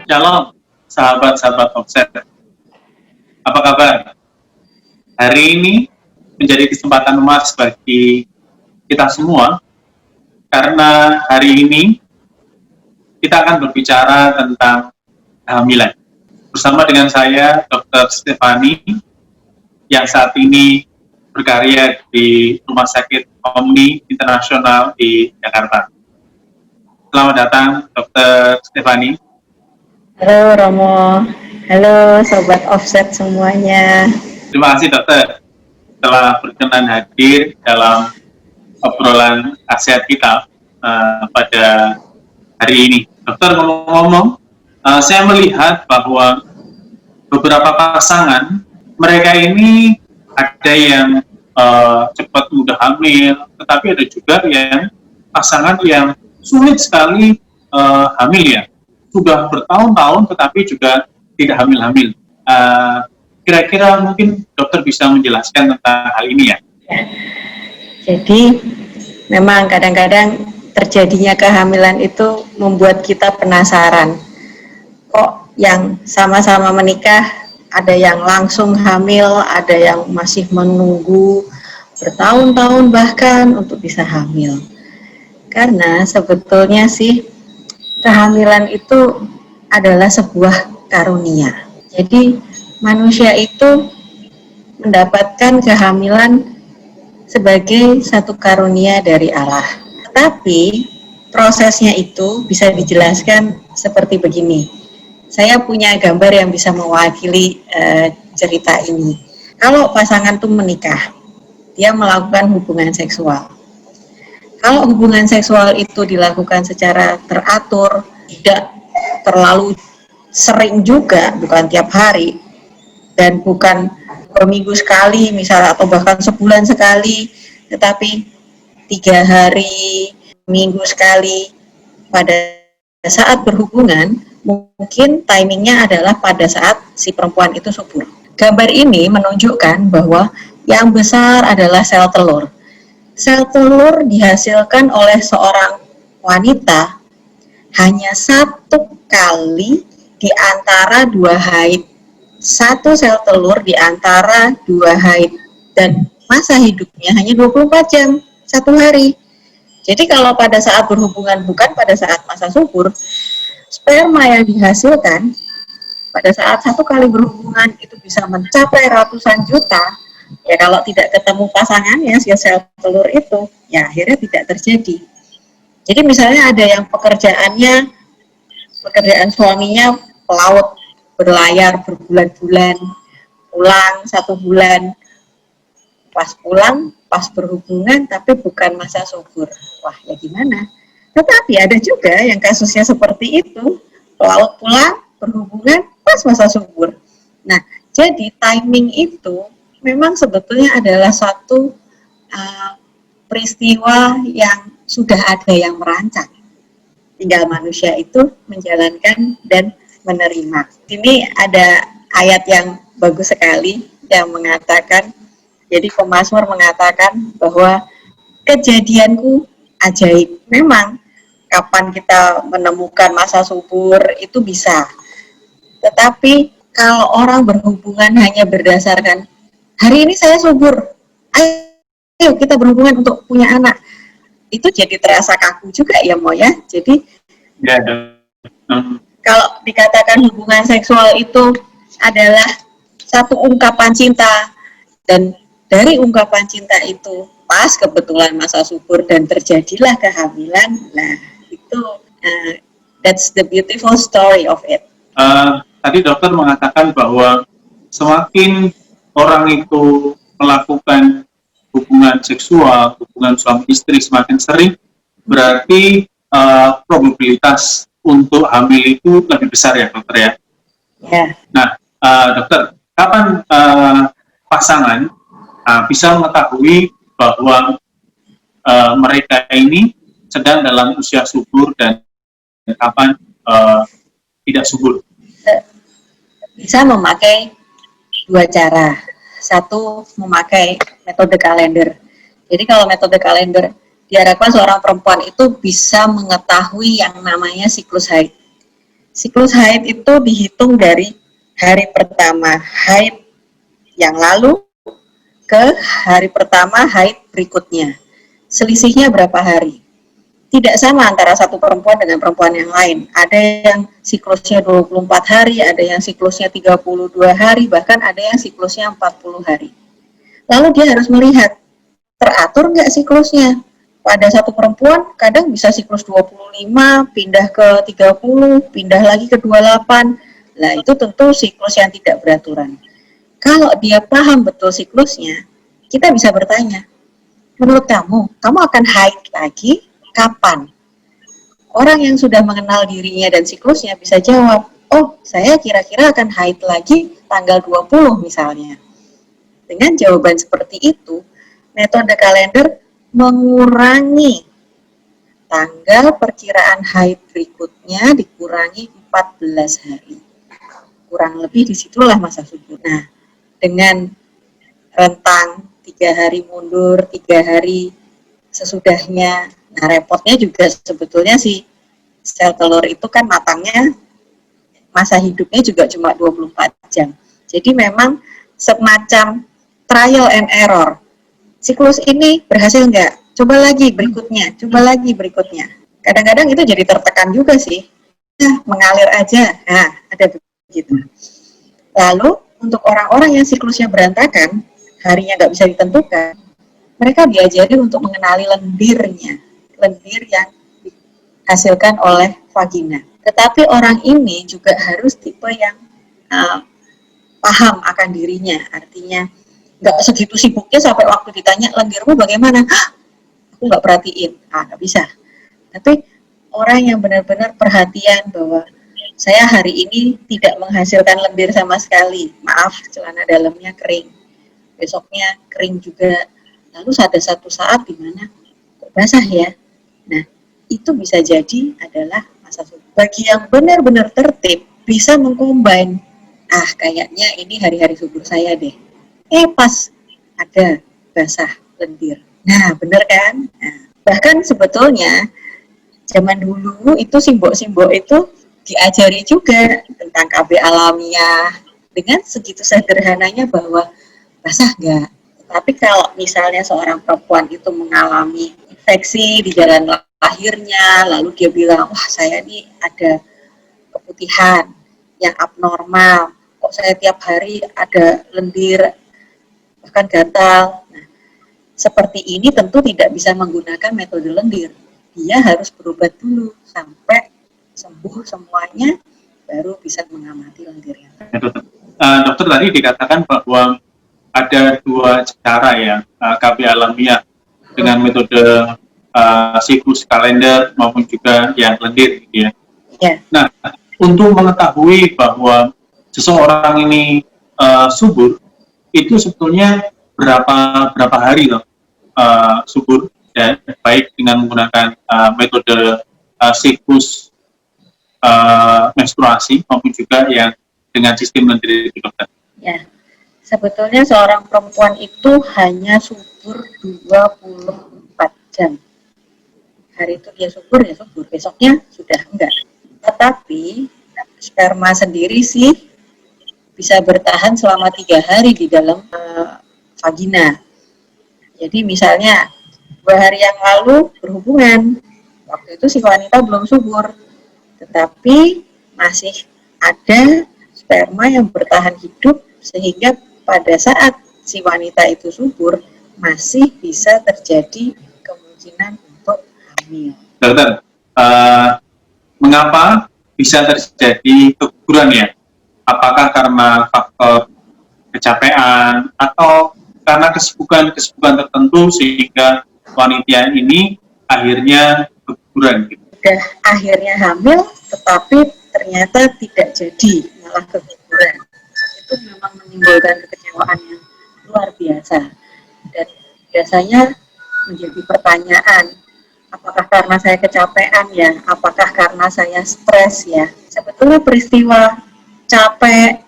Shalom, sahabat-sahabat Offset. Apa kabar? Hari ini menjadi kesempatan emas bagi kita semua, karena hari ini kita akan berbicara tentang kehamilan. Bersama dengan saya, Dr. Stefani, yang saat ini berkarya di Rumah Sakit Omni Internasional di Jakarta. Selamat datang, Dr. Stefani. Halo Romo, halo Sobat Offset semuanya. Terima kasih dokter telah berkenan hadir dalam obrolan nasihat kita pada hari ini. Dokter, ngomong-ngomong, saya melihat bahwa beberapa pasangan, mereka ini ada yang cepat mudah hamil, tetapi ada juga yang pasangan yang sulit sekali hamil ya. Sudah bertahun-tahun tetapi juga tidak hamil-hamil. Kira-kira mungkin dokter bisa menjelaskan tentang hal ini ya? Jadi memang kadang-kadang terjadinya kehamilan itu membuat kita penasaran. Kok yang sama-sama menikah ada yang langsung hamil, ada yang masih menunggu bertahun-tahun bahkan untuk bisa hamil. Karena sebetulnya sih kehamilan itu adalah sebuah karunia. Jadi manusia itu mendapatkan kehamilan sebagai satu karunia dari Allah. Tapi prosesnya itu bisa dijelaskan seperti begini. Saya punya gambar yang bisa mewakili cerita ini. Kalau pasangan itu menikah, dia melakukan hubungan seksual. Kalau hubungan seksual itu dilakukan secara teratur, tidak terlalu sering juga, bukan tiap hari, dan bukan per minggu sekali misalnya atau bahkan sebulan sekali, tetapi 3 hari, minggu sekali. Pada saat berhubungan, mungkin timingnya adalah pada saat si perempuan itu subur. Gambar ini menunjukkan bahwa yang besar adalah sel telur. Sel telur dihasilkan oleh seorang wanita hanya 1 kali di antara 2 haid. 1 sel telur di antara 2 haid, dan masa hidupnya hanya 24 jam, 1 hari. Jadi kalau pada saat berhubungan bukan pada saat masa subur, sperma yang dihasilkan pada saat 1 kali berhubungan itu bisa mencapai ratusan juta. Ya kalau tidak ketemu pasangannya si sel telur itu, ya akhirnya tidak terjadi. Jadi misalnya ada yang pekerjaan suaminya pelaut, berlayar berbulan-bulan, pulang 1 bulan, pas pulang, pas berhubungan, tapi bukan masa subur. Wah, ya gimana? Tetapi ada juga yang kasusnya seperti itu, pelaut pulang, berhubungan, pas masa subur. Nah, jadi timing itu memang sebetulnya adalah suatu peristiwa yang sudah ada yang merancang. Tinggal manusia itu menjalankan dan menerima. Ini ada ayat yang bagus sekali yang mengatakan, jadi pemazmur mengatakan bahwa kejadianku ajaib. Memang kapan kita menemukan masa subur itu bisa. Tetapi kalau orang berhubungan hanya berdasarkan hari ini saya subur, ayo kita berhubungan untuk punya anak, itu jadi terasa kaku juga ya Mo ya. Jadi ya, kalau dikatakan hubungan seksual itu adalah satu ungkapan cinta, dan dari ungkapan cinta itu pas kebetulan masa subur dan terjadilah kehamilan, nah itu that's the beautiful story of it. Tadi dokter mengatakan bahwa semakin orang itu melakukan hubungan seksual, hubungan suami istri semakin sering, berarti probabilitas untuk hamil itu lebih besar ya dokter ya? Ya. Nah dokter, kapan pasangan bisa mengetahui bahwa mereka ini sedang dalam usia subur dan kapan tidak subur? Bisa memakai 2 cara. Satu, memakai metode kalender. Jadi kalau metode kalender, diharapkan seorang perempuan itu bisa mengetahui yang namanya siklus haid. Siklus haid itu dihitung dari hari pertama haid yang lalu ke hari pertama haid berikutnya. Selisihnya berapa hari? Tidak sama antara satu perempuan dengan perempuan yang lain. Ada yang siklusnya 24 hari, ada yang siklusnya 32 hari, bahkan ada yang siklusnya 40 hari. Lalu dia harus melihat, teratur nggak siklusnya? Pada satu perempuan kadang bisa siklus 25, pindah ke 30, pindah lagi ke 28. Nah, itu tentu siklus yang tidak beraturan. Kalau dia paham betul siklusnya, kita bisa bertanya, menurut kamu akan haid lagi kapan? Orang yang sudah mengenal dirinya dan siklusnya bisa jawab, oh saya kira-kira akan haid lagi tanggal 20 misalnya. Dengan jawaban seperti itu, metode kalender mengurangi tanggal perkiraan haid berikutnya dikurangi 14 hari. Kurang lebih disitulah masa subur. Nah, dengan rentang 3 hari mundur, 3 hari sesudahnya. Nah, repotnya juga sebetulnya si sel telur itu kan matangnya, masa hidupnya juga cuma 24 jam. Jadi memang semacam trial and error. Siklus ini berhasil nggak? Coba lagi berikutnya, coba lagi berikutnya. Kadang-kadang itu jadi tertekan juga sih. Nah, mengalir aja. Nah, ada begitu. Lalu, untuk orang-orang yang siklusnya berantakan, harinya nggak bisa ditentukan, mereka diajari untuk mengenali lendirnya, lendir yang dihasilkan oleh vagina. Tetapi orang ini juga harus tipe yang paham akan dirinya, artinya nggak segitu sibuknya sampai waktu ditanya lendirmu bagaimana, aku nggak perhatiin, nggak bisa. Tapi orang yang benar-benar perhatian bahwa saya hari ini tidak menghasilkan lendir sama sekali, maaf celana dalamnya kering, besoknya kering juga. Lalu ada satu saat di mana kok basah ya. Nah, itu bisa jadi adalah masa subur. Bagi yang benar-benar tertib, bisa mengcombine. Kayaknya ini hari-hari subur saya deh. Pas ada basah lendir. Nah, benar kan? Nah, bahkan sebetulnya zaman dulu itu simbol-simbol itu diajari juga tentang KB alamiah dengan segitu sederhananya bahwa basah nggak? Tapi kalau misalnya seorang perempuan itu mengalami infeksi di jalan lahirnya, lalu dia bilang, wah saya ini ada keputihan yang abnormal, kok saya tiap hari ada lendir, bahkan gatal. Nah, seperti ini tentu tidak bisa menggunakan metode lendir. Dia harus berobat dulu sampai sembuh semuanya, baru bisa mengamati lendirnya. Dokter tadi dikatakan bahwa ada dua cara ya, KB alamiah dengan metode siklus kalender maupun juga yang lendir gitu ya. Yeah. Nah, untuk mengetahui bahwa seseorang ini subur, itu sebetulnya berapa hari loh subur, ya, baik dengan menggunakan metode siklus menstruasi maupun juga yang dengan sistem lendir itu, dokter. Ya. Sebetulnya seorang perempuan itu hanya subur 24 jam. Hari itu dia subur, ya subur. Besoknya sudah enggak. Tetapi sperma sendiri sih bisa bertahan selama 3 hari di dalam vagina. Jadi misalnya 2 hari yang lalu berhubungan, waktu itu si wanita belum subur, tetapi masih ada sperma yang bertahan hidup sehingga pada saat si wanita itu subur, masih bisa terjadi kemungkinan untuk hamil. Dokter, mengapa bisa terjadi keguguran ya? Apakah karena faktor kecapean atau karena kesibukan tertentu sehingga wanita ini akhirnya keguguran? Gitu? Sudah akhirnya hamil, tetapi ternyata tidak jadi, malah keguguran. Itu memang menimbulkan kekecewaan yang luar biasa, dan biasanya menjadi pertanyaan, apakah karena saya kecapean ya, apakah karena saya stres ya. Sebetulnya peristiwa capek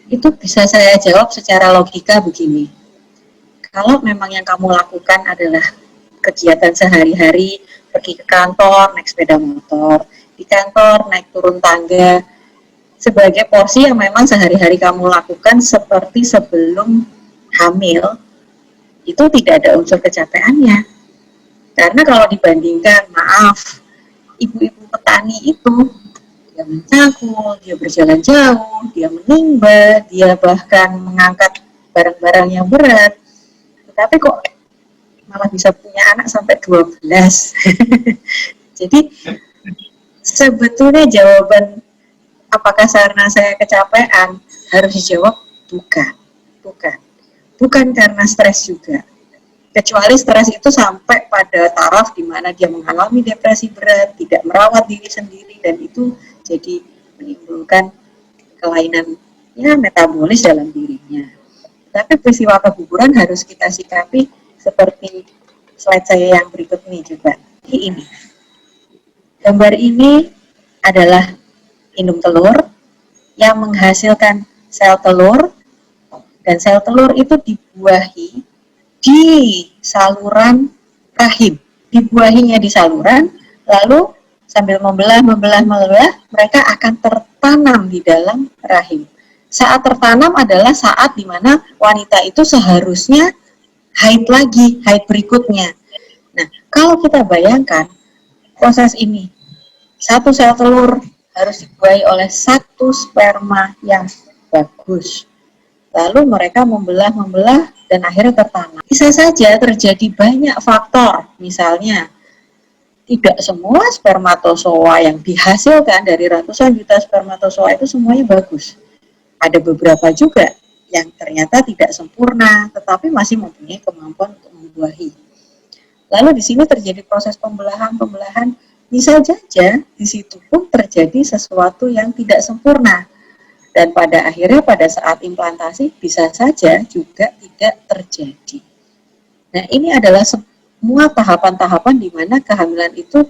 itu bisa saya jawab secara logika begini, kalau memang yang kamu lakukan adalah kegiatan sehari-hari, pergi ke kantor, naik sepeda motor, di di kantor, naik turun tangga, sebagai porsi yang memang sehari-hari kamu lakukan seperti sebelum hamil, itu tidak ada unsur kecapeannya. Karena kalau dibandingkan, maaf, ibu-ibu petani itu, dia mencakul, dia berjalan jauh, dia menimba, dia bahkan mengangkat barang-barang yang berat, tetapi kok malah bisa punya anak sampai 12. Jadi sebetulnya jawaban apakah karena saya kecapean harus dijawab bukan, bukan karena stres juga. Kecuali stres itu sampai pada taraf di mana dia mengalami depresi berat, tidak merawat diri sendiri, dan itu jadi menimbulkan kelainan ya metabolis dalam dirinya. Tapi peristiwa keguguran harus kita sikapi seperti slide saya yang berikut ini juga. Ini gambar ini adalah indung telur yang menghasilkan sel telur, dan sel telur itu dibuahi di saluran rahim. Dibuahinya di saluran, lalu sambil membelah, mereka akan tertanam di dalam rahim. Saat tertanam adalah saat dimana wanita itu seharusnya haid lagi, haid berikutnya. Nah, kalau kita bayangkan proses ini, satu sel telur harus dibuahi oleh satu sperma yang bagus. Lalu mereka membelah, dan akhirnya tertanam. Bisa saja terjadi banyak faktor, misalnya tidak semua spermatozoa yang dihasilkan dari ratusan juta spermatozoa itu semuanya bagus. Ada beberapa juga yang ternyata tidak sempurna, tetapi masih mempunyai kemampuan untuk membuahi. Lalu di sini terjadi proses pembelahan, bisa saja di situ pun terjadi sesuatu yang tidak sempurna. Dan pada akhirnya pada saat implantasi bisa saja juga tidak terjadi. Nah, ini adalah semua tahapan-tahapan di mana kehamilan itu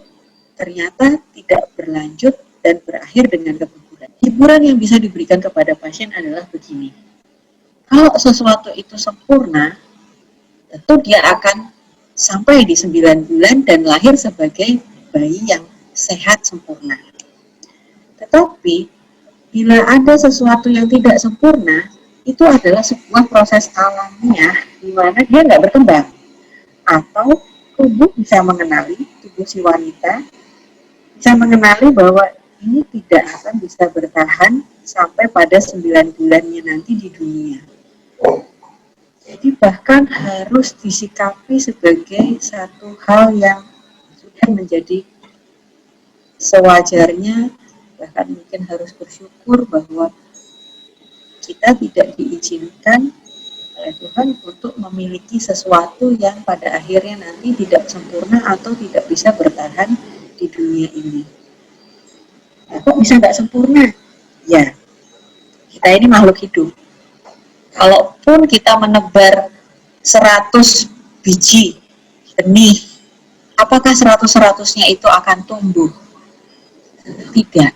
ternyata tidak berlanjut dan berakhir dengan keguguran. Hiburan yang bisa diberikan kepada pasien adalah begini. Kalau sesuatu itu sempurna, tentu dia akan sampai di 9 bulan dan lahir sebagai bayi yang sehat sempurna. Tetapi bila ada sesuatu yang tidak sempurna, itu adalah sebuah proses alamiah di mana dia nggak berkembang. Atau tubuh bisa mengenali, tubuh si wanita bisa mengenali bahwa ini tidak akan bisa bertahan sampai pada 9 bulannya nanti di dunia. Jadi bahkan harus disikapi sebagai satu hal yang sudah menjadi sewajarnya, bahkan mungkin harus bersyukur bahwa kita tidak diizinkan oleh Tuhan untuk memiliki sesuatu yang pada akhirnya nanti tidak sempurna atau tidak bisa bertahan di dunia ini. Nah, kok bisa nggak sempurna? Ya, kita ini makhluk hidup. Kalaupun kita menebar 100 biji benih, apakah 100-100-nya itu akan tumbuh? Tidak.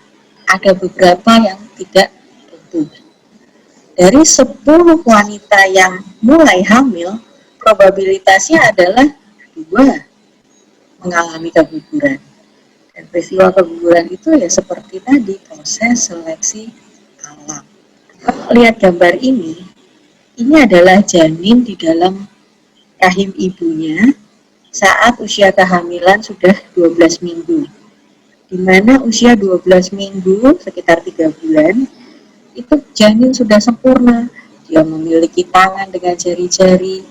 Ada beberapa yang tidak tumbuh. Dari 10 wanita yang mulai hamil, probabilitasnya adalah 2 mengalami keguguran. Dan peristiwa keguguran itu ya seperti tadi, proses seleksi alam. Kalau lihat gambar ini adalah janin di dalam rahim ibunya saat usia kehamilan sudah 12 minggu. Di mana usia 12 minggu, sekitar 3 bulan, itu janin sudah sempurna. Dia memiliki tangan dengan jari-jari,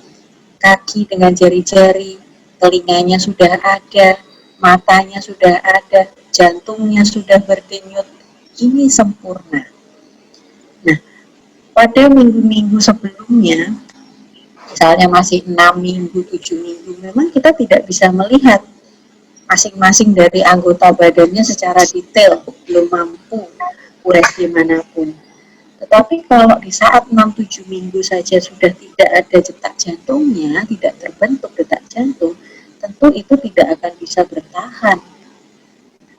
kaki dengan jari-jari, telinganya sudah ada, matanya sudah ada, jantungnya sudah berdenyut. Ini sempurna. Nah, pada minggu-minggu sebelumnya, misalnya masih 6 minggu, 7 minggu, memang kita tidak bisa melihat masing-masing dari anggota badannya secara detail, belum mampu ures dimanapun. Tetapi kalau di saat 6-7 minggu saja sudah tidak ada detak jantungnya, tidak terbentuk detak jantung, tentu itu tidak akan bisa bertahan.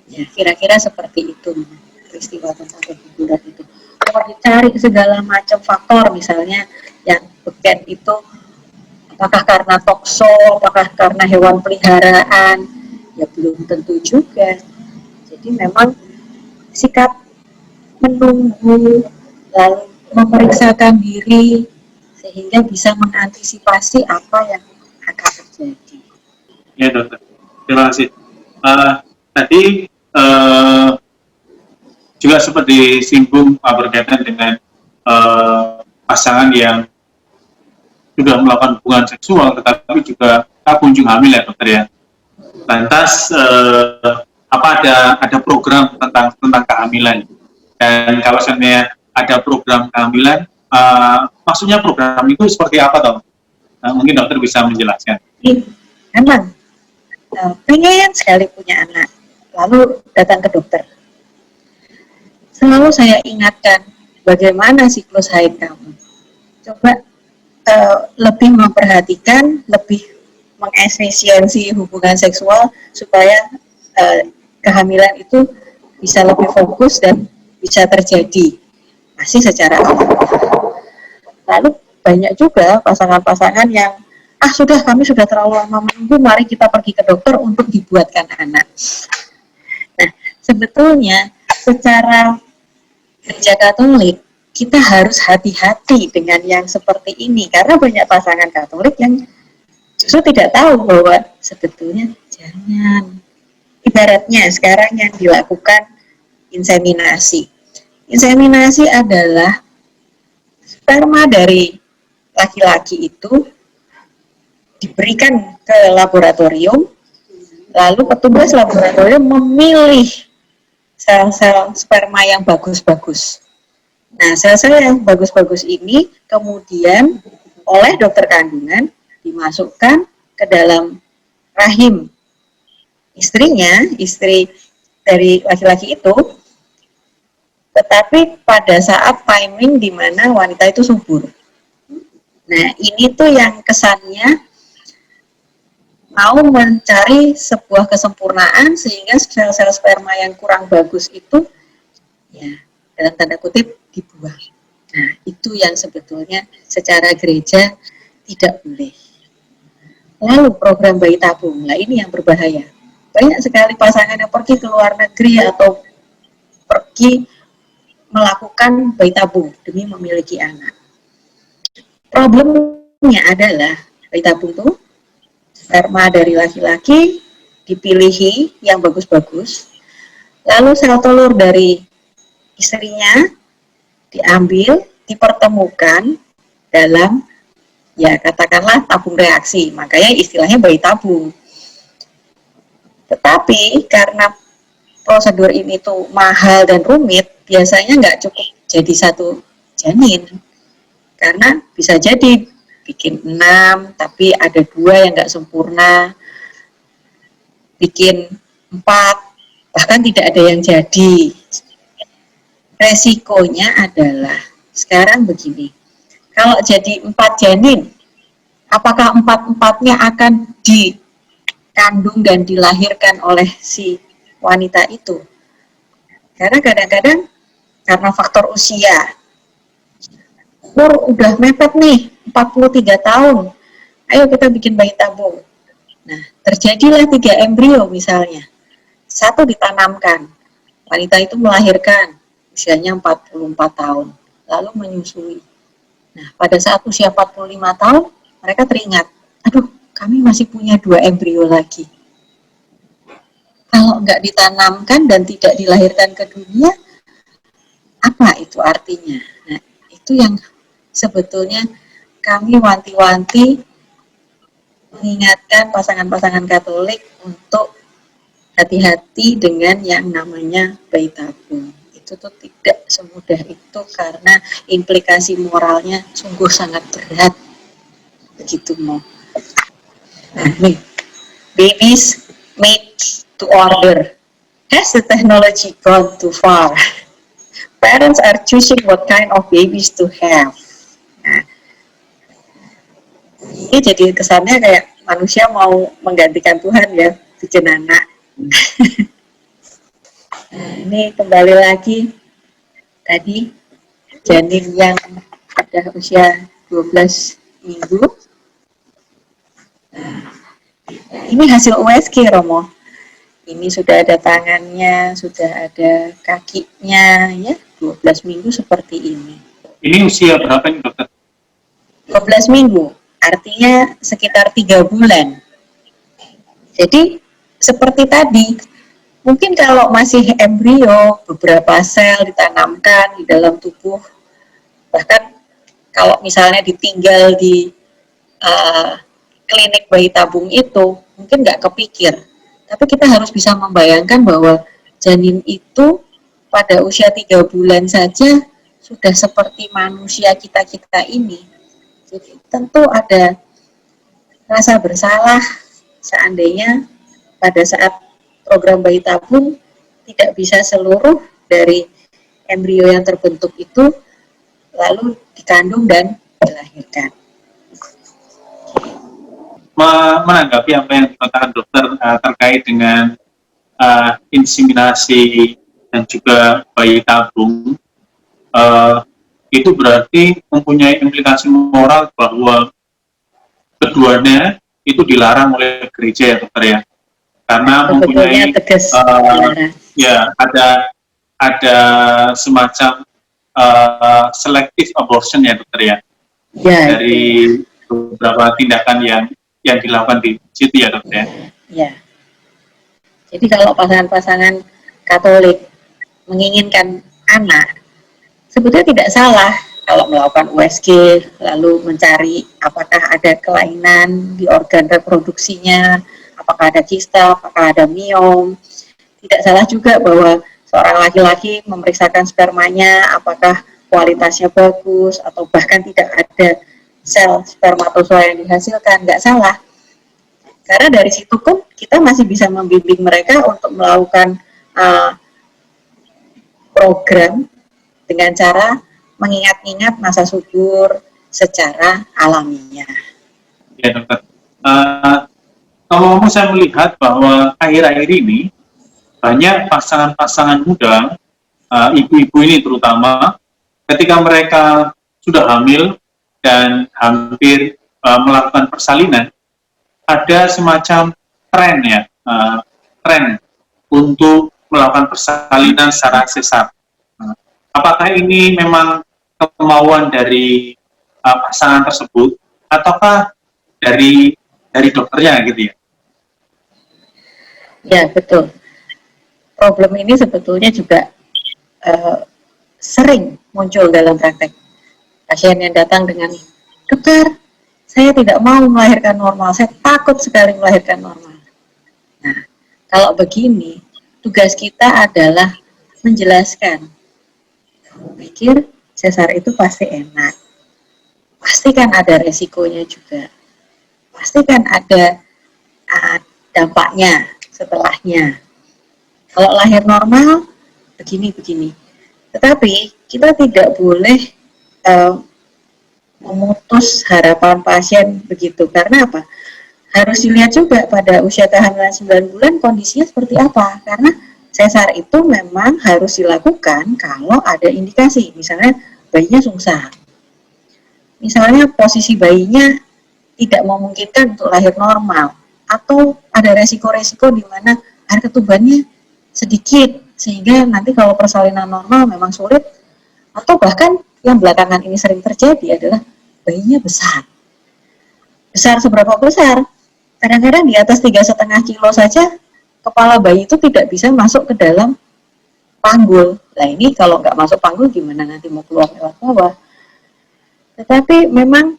Ya, kira-kira seperti itu peristiwa tentang keguguran itu. Kalau dicari segala macam faktor, misalnya yang beken itu apakah karena tokso, apakah karena hewan peliharaan, ya belum tentu juga. Jadi memang sikap menunggu lalu memeriksakan diri sehingga bisa mengantisipasi apa yang akan terjadi. Ya dokter, terima kasih. Tadi juga seperti disinggung berkaitan dengan pasangan yang sudah melakukan hubungan seksual tetapi juga tak kunjung hamil ya dokter ya. Lantas apa ada program tentang kehamilan, dan kalau seandainya ada program kehamilan, maksudnya program itu seperti apa toh? Mungkin dokter bisa menjelaskan. Memang pengen sekali punya anak, lalu datang ke dokter. Selalu saya ingatkan bagaimana siklus haid kamu. Coba lebih memperhatikan, lebih mengefisiensi hubungan seksual supaya kehamilan itu bisa lebih fokus dan bisa terjadi masih secara alami. Lalu banyak juga pasangan-pasangan yang sudah kami sudah terlalu lama menunggu, mari kita pergi ke dokter untuk dibuatkan anak. Nah, sebetulnya secara gereja Katolik kita harus hati-hati dengan yang seperti ini, karena banyak pasangan Katolik yang justru tidak tahu bahwa sebetulnya jangan. Ibaratnya sekarang yang dilakukan inseminasi. Inseminasi adalah sperma dari laki-laki itu diberikan ke laboratorium, lalu petugas laboratorium memilih sel-sel sperma yang bagus-bagus. Nah, sel-sel yang bagus-bagus ini kemudian oleh dokter kandungan dimasukkan ke dalam rahim istrinya, istri dari laki-laki itu, tetapi pada saat timing di mana wanita itu subur. Nah, ini tuh yang kesannya mau mencari sebuah kesempurnaan sehingga sel-sel sperma yang kurang bagus itu ya dalam tanda kutip dibuang. Nah, itu yang sebetulnya secara gereja tidak boleh. Lalu program bayi tabung, nah ini yang berbahaya. Banyak sekali pasangan yang pergi ke luar negeri atau pergi melakukan bayi tabung demi memiliki anak. Problemnya adalah bayi tabung itu sperma dari laki-laki dipilihi yang bagus-bagus, lalu sel telur dari istrinya diambil, dipertemukan dalam ya katakanlah tabung reaksi, makanya istilahnya bayi tabung. Tetapi karena prosedur ini tuh mahal dan rumit, biasanya nggak cukup jadi satu janin, karena bisa jadi bikin 6, tapi ada 2 yang nggak sempurna, bikin 4, bahkan tidak ada yang jadi. Resikonya adalah, sekarang begini, kalau jadi 4 janin, apakah 4-4-nya akan dikandung dan dilahirkan oleh si wanita itu? Karena kadang-kadang karena faktor usia, umur udah mepet nih, 43 tahun, ayo kita bikin bayi tabung. Nah, terjadilah 3 embrio misalnya, 1 ditanamkan, wanita itu melahirkan, usianya 44 tahun, lalu menyusui. Nah, pada saat usia 45 tahun, mereka teringat, aduh, kami masih punya 2 embrio lagi. Kalau nggak ditanamkan dan tidak dilahirkan ke dunia, apa itu artinya? Nah, itu yang sebetulnya kami wanti-wanti mengingatkan pasangan-pasangan Katolik untuk hati-hati dengan yang namanya bayi tabung. Itu tuh tidak semudah itu karena implikasi moralnya sungguh sangat berat. Begitu mau. Nah, nih, babies made to order. Has the technology gone too far? Parents are choosing what kind of babies to have. Nah, ini jadi kesannya kayak manusia mau menggantikan Tuhan ya, bikin anak. Nah, ini kembali lagi tadi janin yang pada usia 12 minggu. Nah, ini hasil USG, Romo. Ini sudah ada tangannya, sudah ada kakinya, ya 12 minggu seperti ini. Ini usia berapa nih dokter? 12 minggu, artinya sekitar 3 bulan. Jadi seperti tadi, mungkin kalau masih embrio, beberapa sel ditanamkan di dalam tubuh, bahkan kalau misalnya ditinggal di klinik bayi tabung itu, mungkin nggak kepikir. Tapi kita harus bisa membayangkan bahwa janin itu pada usia 3 bulan saja sudah seperti manusia kita-kita ini. Jadi tentu ada rasa bersalah seandainya pada saat program bayi tabung tidak bisa seluruh dari embrio yang terbentuk itu lalu dikandung dan dilahirkan. Menanggapi apa yang dikatakan dokter terkait dengan inseminasi dan juga bayi tabung, itu berarti mempunyai implikasi moral bahwa keduanya itu dilarang oleh gereja ya dokter ya, karena mempunyai ya ada semacam selective abortion ya dokter ya, dari beberapa tindakan yang dilakukan di situ ya dokter ya. Ya. Jadi kalau pasangan-pasangan Katolik menginginkan anak, sebetulnya tidak salah kalau melakukan USG, lalu mencari apakah ada kelainan di organ reproduksinya, apakah ada kista, apakah ada miom. Tidak salah juga bahwa seorang laki-laki memeriksakan spermanya, apakah kualitasnya bagus, atau bahkan tidak ada sel spermatozoa yang dihasilkan, nggak salah. Karena dari situ pun kita masih bisa membimbing mereka untuk melakukan program dengan cara mengingat-ingat masa subur secara alamiah. Ya dokter. Kalau saya melihat bahwa akhir-akhir ini banyak pasangan-pasangan muda, ibu-ibu ini terutama, ketika mereka sudah hamil dan hampir melakukan persalinan, ada semacam tren ya, tren untuk melakukan persalinan secara sesar. Apakah ini memang kemauan dari pasangan tersebut, ataukah dari dokternya gitu ya? Ya betul. Problem ini sebetulnya juga sering muncul dalam praktek. Pasien yang datang dengan, dokter, saya tidak mau melahirkan normal, saya takut sekali melahirkan normal. Nah, kalau begini, tugas kita adalah menjelaskan. Pikir sesar itu pasti enak, pasti kan ada resikonya juga, pasti kan ada dampaknya setelahnya. Kalau lahir normal, begini-begini. Tetapi kita tidak boleh memutus harapan pasien begitu. Karena apa? Harus dilihat juga pada usia kehamilan 9 bulan kondisinya seperti apa. Karena sesar itu memang harus dilakukan kalau ada indikasi. Misalnya bayinya sungsang. Misalnya posisi bayinya tidak memungkinkan untuk lahir normal. Atau ada resiko-resiko di mana air ketubannya sedikit. Sehingga nanti kalau persalinan normal memang sulit. Atau bahkan yang belakangan ini sering terjadi adalah bayinya besar. Besar seberapa besar? Kadang-kadang di atas 3,5 kilo saja kepala bayi itu tidak bisa masuk ke dalam panggul. Nah ini kalau nggak masuk panggul gimana nanti mau keluar lewat bawah? Tetapi memang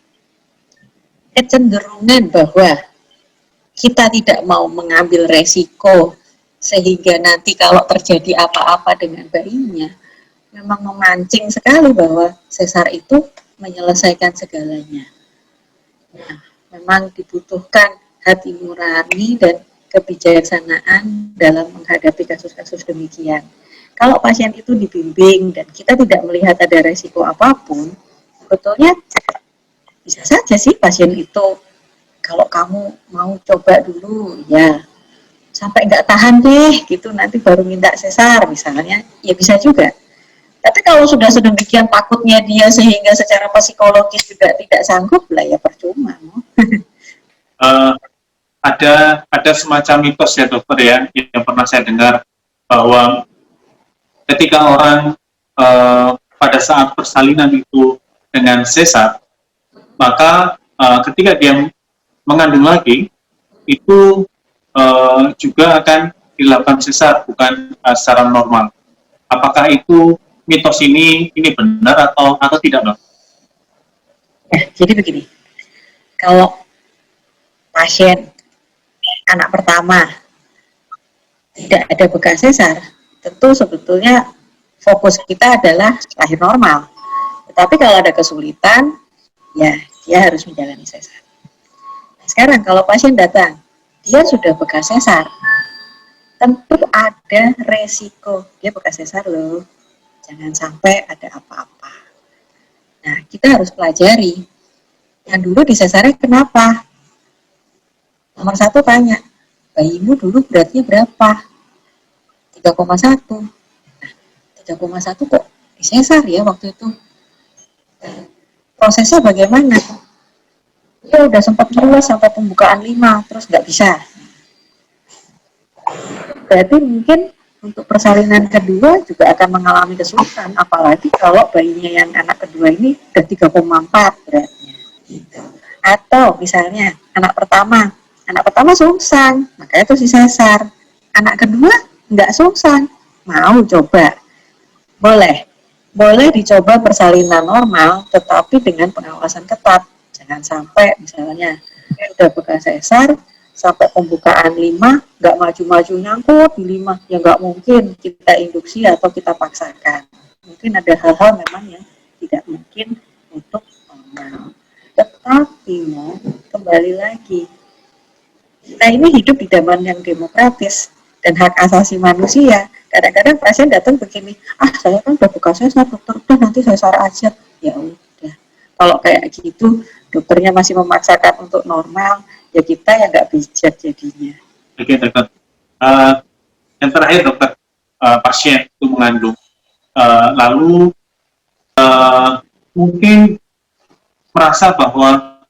kecenderungan bahwa kita tidak mau mengambil resiko sehingga nanti kalau terjadi apa-apa dengan bayinya memang memancing sekali bahwa sesar itu menyelesaikan segalanya. Nah, memang dibutuhkan hati nurani dan kebijaksanaan dalam menghadapi kasus-kasus demikian. Kalau pasien itu dibimbing dan kita tidak melihat ada resiko apapun, sebetulnya bisa saja sih pasien itu, kalau kamu mau coba dulu, ya sampai nggak tahan deh, gitu nanti baru minta sesar misalnya, ya bisa juga. Tapi kalau sudah sedemikian takutnya dia sehingga secara psikologis juga tidak sanggup lah ya percuma. ada semacam mitos ya dokter ya, yang pernah saya dengar bahwa ketika orang pada saat persalinan itu dengan sesar, maka ketika dia mengandung lagi itu juga akan dilakukan sesar, bukan secara normal. Apakah itu mitos ini benar atau tidak, dok? Ya, jadi begini, kalau pasien anak pertama tidak ada bekas sesar, tentu sebetulnya fokus kita adalah lahir normal. Tetapi kalau ada kesulitan, ya dia harus menjalani sesar. Nah, sekarang kalau pasien datang, dia sudah bekas sesar, tentu ada resiko dia bekas sesar loh, jangan sampai ada apa-apa. Nah, kita harus pelajari, yang dulu disesarnya kenapa? Nomor satu tanya, bayimu dulu beratnya berapa? 3,1. Nah, 3,1 kok disesar ya waktu itu? Prosesnya bagaimana? Dia udah sempat luas sampai pembukaan 5, terus nggak bisa. Berarti mungkin untuk persalinan kedua juga akan mengalami kesulitan, apalagi kalau bayinya yang anak kedua ini udah 3,4 beratnya. Gitu. Atau misalnya anak pertama sungsang, makanya itu disesar. Anak kedua nggak sungsang, mau coba? Boleh dicoba persalinan normal, tetapi dengan pengawasan ketat. Jangan sampai misalnya udah bekas sesar, sampai pembukaan 5 nggak maju-maju nyangkut di 5, ya nggak mungkin kita induksi atau kita paksakan. Mungkin ada hal-hal memang yang tidak mungkin untuk normal. Tetapi kembali lagi, kita ini hidup di zaman yang demokratis dan hak asasi manusia. Kadang-kadang pasien datang begini, saya kan udah bekas sesar dokter, udah nanti sesar aja. Ya udah, kalau kayak gitu dokternya masih memaksakan untuk normal, ya kita yang nggak bijak jadinya. Oke dokter. Yang terakhir dokter, pasien itu mengandung, lalu mungkin merasa bahwa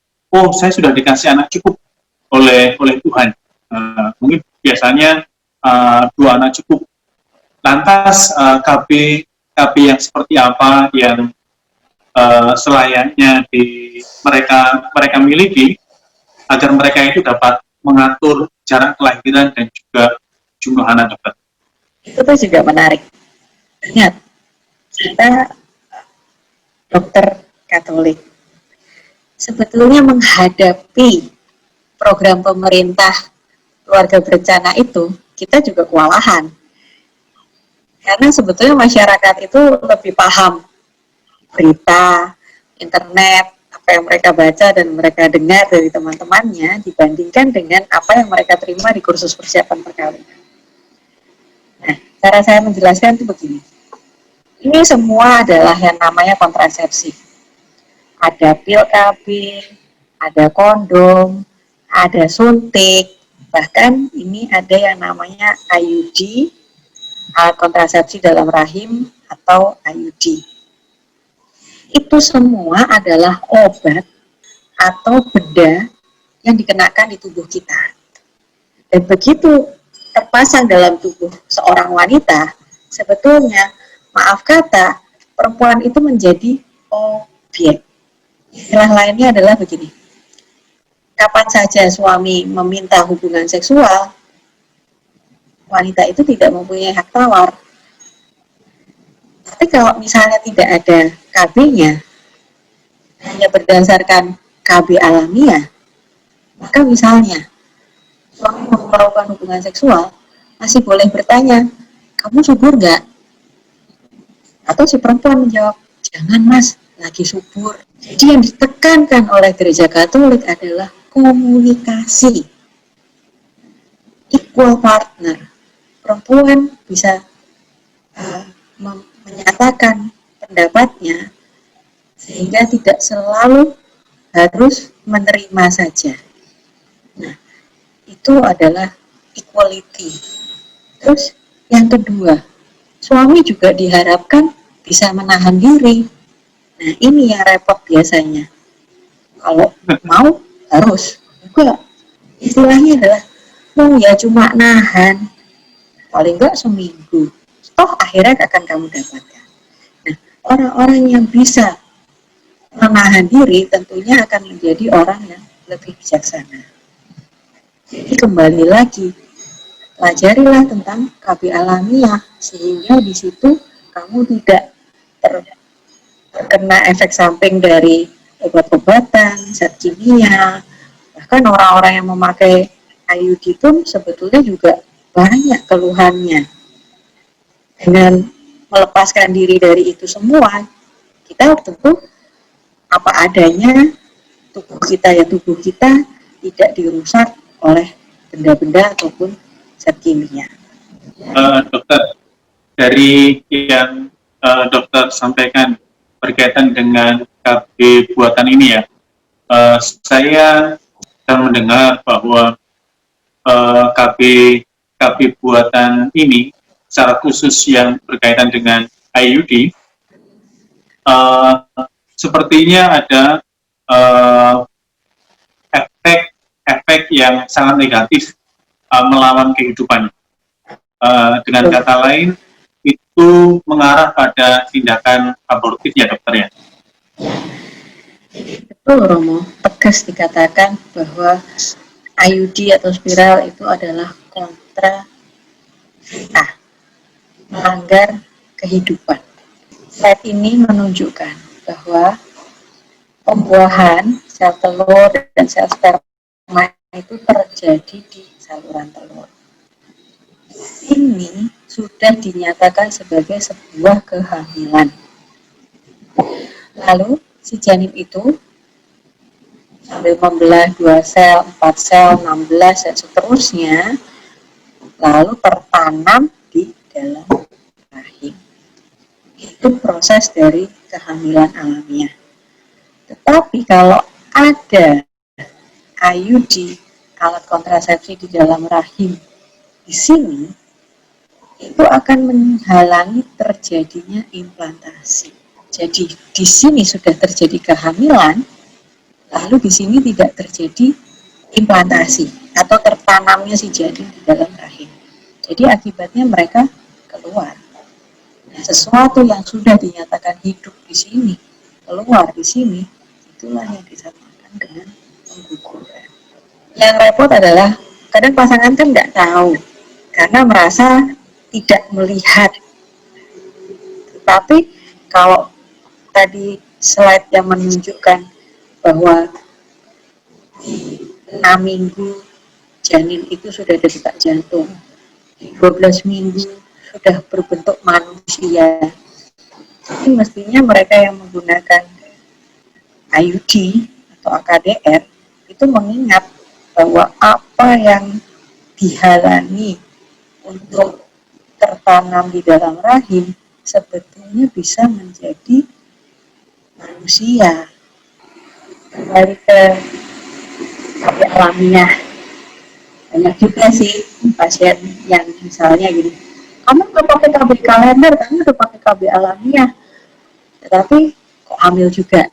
saya sudah dikasih anak cukup oleh Tuhan. Mungkin biasanya 2 anak cukup. Lantas KB yang seperti apa yang selayaknya mereka miliki agar mereka itu dapat mengatur jarak kelahiran dan juga jumlah anak, dokter. Itu tuh juga menarik. Ingat, kita dokter Katolik sebetulnya menghadapi program pemerintah keluarga berencana itu, kita juga kewalahan. Karena sebetulnya masyarakat itu lebih paham berita, internet, apa yang mereka baca dan mereka dengar dari teman-temannya dibandingkan dengan apa yang mereka terima di kursus persiapan perkawinan. Nah, cara saya menjelaskan itu begini. Ini semua adalah yang namanya kontrasepsi. Ada pil KB, ada kondom, ada suntik, bahkan ini ada yang namanya IUD, alat kontrasepsi dalam rahim atau IUD. Itu semua adalah obat atau benda yang dikenakan di tubuh kita. Dan begitu terpasang dalam tubuh seorang wanita, sebetulnya, maaf kata, perempuan itu menjadi objek. Istilah lainnya adalah begini. Kapan saja suami meminta hubungan seksual, wanita itu tidak mempunyai hak tawar. Tapi kalau misalnya tidak ada KB-nya, hanya berdasarkan KB alamiah, maka misalnya suami melakukan hubungan seksual, masih boleh bertanya, kamu subur nggak? Atau si perempuan menjawab, jangan mas, lagi subur. Jadi yang ditekankan oleh gereja Katolik adalah komunikasi, equal partner. Perempuan bisa menyatakan pendapatnya sehingga tidak selalu harus menerima saja. Nah, itu adalah equality. Terus yang kedua, suami juga diharapkan bisa menahan diri. Nah, ini yang repot biasanya. Kalau mau harus, enggak. istilahnya adalah, oh ya cuma nahan, paling enggak seminggu, toh akhirnya akan kamu dapatkan. Nah, orang-orang yang bisa menahan diri tentunya akan menjadi orang yang lebih bijaksana. Jadi kembali lagi, pelajarilah tentang KB alamiah sehingga di situ kamu tidak terkena efek samping dari obat-obatan, zat kimia. Bahkan orang-orang yang memakai IUD pun sebetulnya juga banyak keluhannya. Dengan melepaskan diri dari itu semua, kita tentu apa adanya, tubuh kita tidak dirusak oleh benda-benda ataupun zat kimia. Dokter, dari yang dokter sampaikan berkaitan dengan KB buatan ini ya, saya mendengar bahwa KB buatan ini secara khusus yang berkaitan dengan IUD sepertinya ada efek yang sangat negatif melawan kehidupan. Dengan kata lain, itu mengarah pada tindakan abortif ya dokter ya? Betul Romo, tegas dikatakan bahwa IUD atau spiral itu adalah kontra fitnah, melanggar kehidupan. Slide ini menunjukkan bahwa pembuahan sel telur dan sel sperma itu terjadi di saluran telur. Ini sudah dinyatakan sebagai sebuah kehamilan. Lalu si janin itu sambil membelah 2 sel, 4 sel, 16 dan seterusnya, lalu tertanam di dalam rahim. Itu proses dari kehamilan alamiah. Tetapi kalau ada IUD, alat kontrasepsi di dalam rahim, di sini, itu akan menghalangi terjadinya implantasi. Jadi di sini sudah terjadi kehamilan, lalu di sini tidak terjadi implantasi atau tertanamnya si janin di dalam rahim. Jadi akibatnya mereka keluar. Nah, sesuatu yang sudah dinyatakan hidup di sini, keluar di sini, itulah yang disamakan dengan pengguguran. Yang repot adalah kadang pasangan kan nggak tahu karena merasa tidak melihat. Tetapi kalau tadi slide yang menunjukkan bahwa 6 minggu janin itu sudah ada detak jantung, 12 minggu sudah berbentuk manusia. Jadi mestinya mereka yang menggunakan IUD atau AKDR itu mengingat bahwa apa yang dihalangi untuk tertanam di dalam rahim sebetulnya bisa menjadi manusia. Kembali ke KB alamiah, banyak juga sih pasien yang misalnya gini, kamu udah pakai KB kalender, kamu udah pakai KB alamiah, tetapi kok hamil juga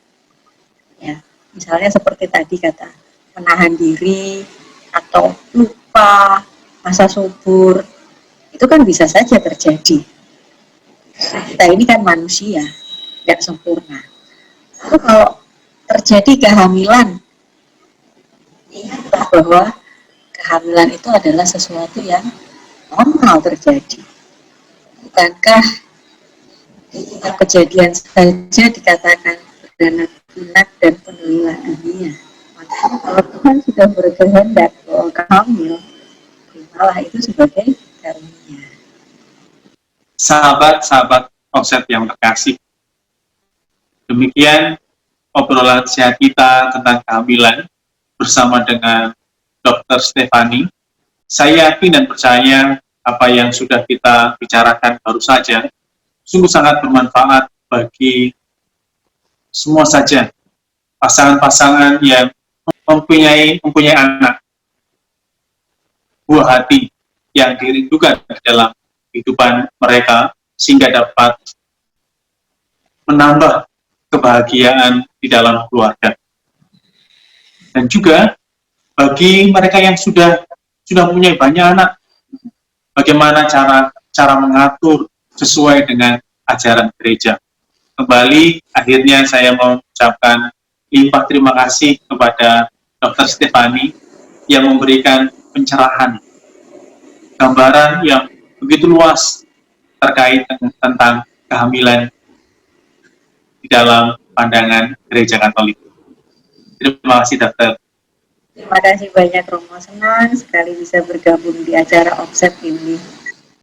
ya. Misalnya seperti tadi kata menahan diri atau lupa masa subur, itu kan bisa saja terjadi. Kita ini kan manusia, nggak sempurna. Lalu kalau terjadi kehamilan, ingatlah bahwa kehamilan itu adalah sesuatu yang normal terjadi. Bukankah kejadian saja dikatakan beranak pinak dan penuhilah dunia? Makanya kalau Tuhan sudah berkehendak bahwa hamil, terimalah itu sebagai karunia. Sahabat-sahabat offset yang terkasih, demikian obrolan sehat kita tentang kehamilan bersama dengan Dr. Stefani. Saya yakin dan percaya apa yang sudah kita bicarakan baru saja sungguh sangat bermanfaat bagi semua saja pasangan-pasangan yang mempunyai anak, buah hati yang dirindukan dalam kehidupan mereka sehingga dapat menambah kebahagiaan di dalam keluarga. Dan juga bagi mereka yang sudah punya banyak anak, bagaimana cara mengatur sesuai dengan ajaran gereja. Kembali, akhirnya saya mengucapkan limpah terima kasih kepada Dr. Stefani yang memberikan pencerahan, gambaran yang begitu luas terkait tentang kehamilan di dalam pandangan gereja Katolik. Terima kasih, Dokter. Terima kasih banyak Romo, senang sekali bisa bergabung di acara Offset ini.